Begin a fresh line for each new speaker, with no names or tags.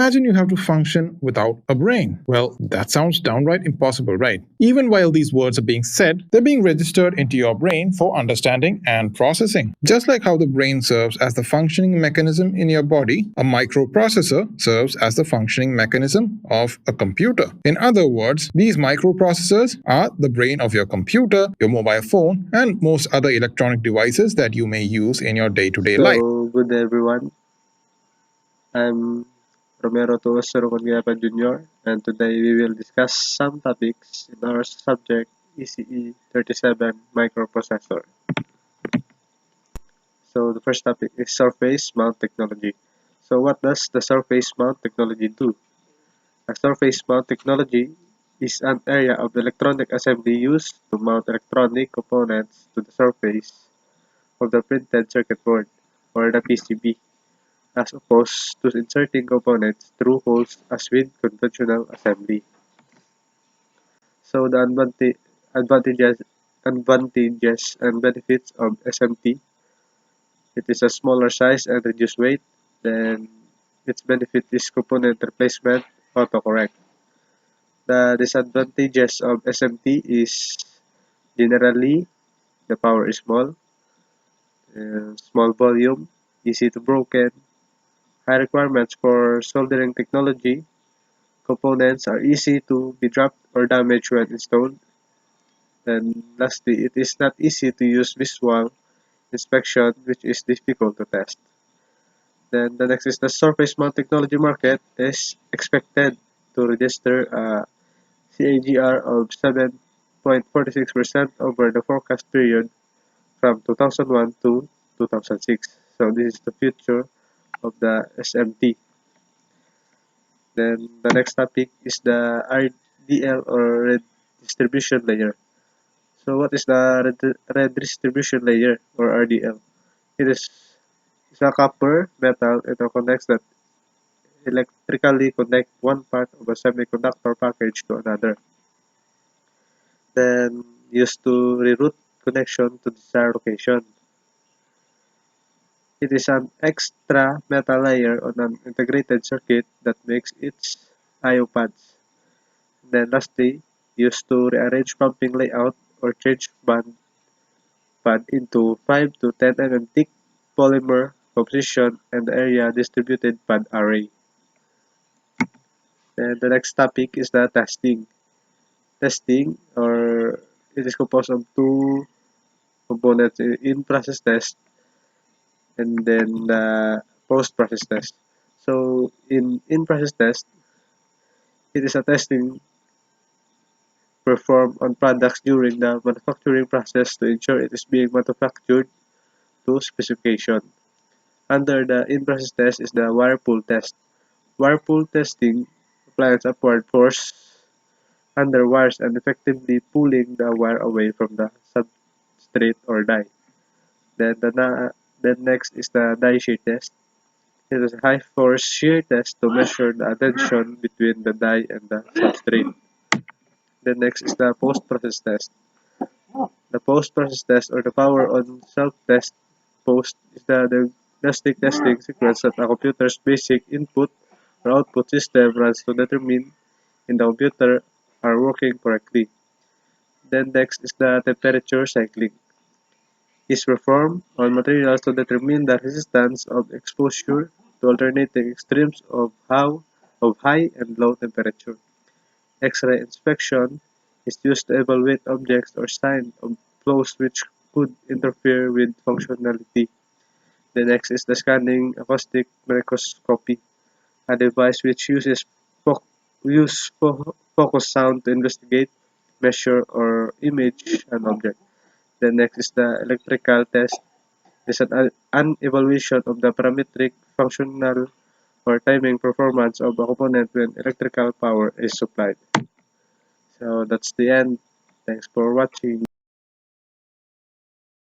Imagine you have to function without a brain. Well, that sounds downright impossible, right? Even while these words are being said, they're being registered into your brain for understanding and processing. Just like how the brain serves as the functioning mechanism in your body, a microprocessor serves as the functioning mechanism of a computer. In other words, these microprocessors are the brain of your computer, your mobile phone, and most other electronic devices that you may use in your day-to-day life.
So, good day everyone. I'm Romero Tuos Surucongyapa Jr. and today we will discuss some topics in our subject ECE 37 microprocessor. So, the first topic is surface mount technology. So, what does the surface mount technology do? A surface mount technology is an area of electronic assembly used to mount electronic components to the surface of the printed circuit board or the PCB, as opposed to inserting components through holes as with conventional assembly. So the advantages and benefits of SMT: it is a smaller size and reduced weight. Then its benefit is component replacement autocorrect. The disadvantages of SMT is generally the power is small, small volume, easy to broken, high requirements for soldering technology. Components are easy to be dropped or damaged when installed. And lastly, it is not easy to use visual inspection, which is difficult to test. Then the next is the surface mount technology market is expected to register a CAGR of 7.46% over the forecast period from 2001 to 2006. So this is the future of the SMT. Then the next topic is the RDL or red distribution layer. So what is the red distribution layer or RDL? It is a copper metal interconnects that electrically connect one part of a semiconductor package to another. Then used to reroute connection to desired location. It is an extra metal layer on an integrated circuit that makes its I/O pads. Then lastly, used to rearrange pumping layout or change pad into 5 to 10 mm thick polymer composition and area distributed pad array. And the next topic is the testing. Testing, or it is composed of two components: in process test and then the post process test. So in process test, it is a testing performed on products during the manufacturing process to ensure it is being manufactured to specification. Under the in-process test is the wire pull test. Wire pull testing applies upward force under wires and effectively pulling the wire away from the substrate or die. Then next is the die shear test. It is a high force shear test to measure the tension between the die and the substrate. Then next is the post-process test. The post-process test or the power on self-test post is the diagnostic testing sequence that a computer's basic input or output system runs to determine if the computer are working correctly. Then next is the temperature cycling. Is performed on materials to determine the resistance of exposure to alternating extremes of high and low temperature. X-ray inspection is used to evaluate objects or signs of flows which could interfere with functionality. The next is the scanning acoustic microscopy, a device which focus sound to investigate, measure, or image an object. The next is the electrical test. Is an evaluation of the parametric, functional, or timing performance of a component when electrical power is supplied. So that's the end. Thanks for watching.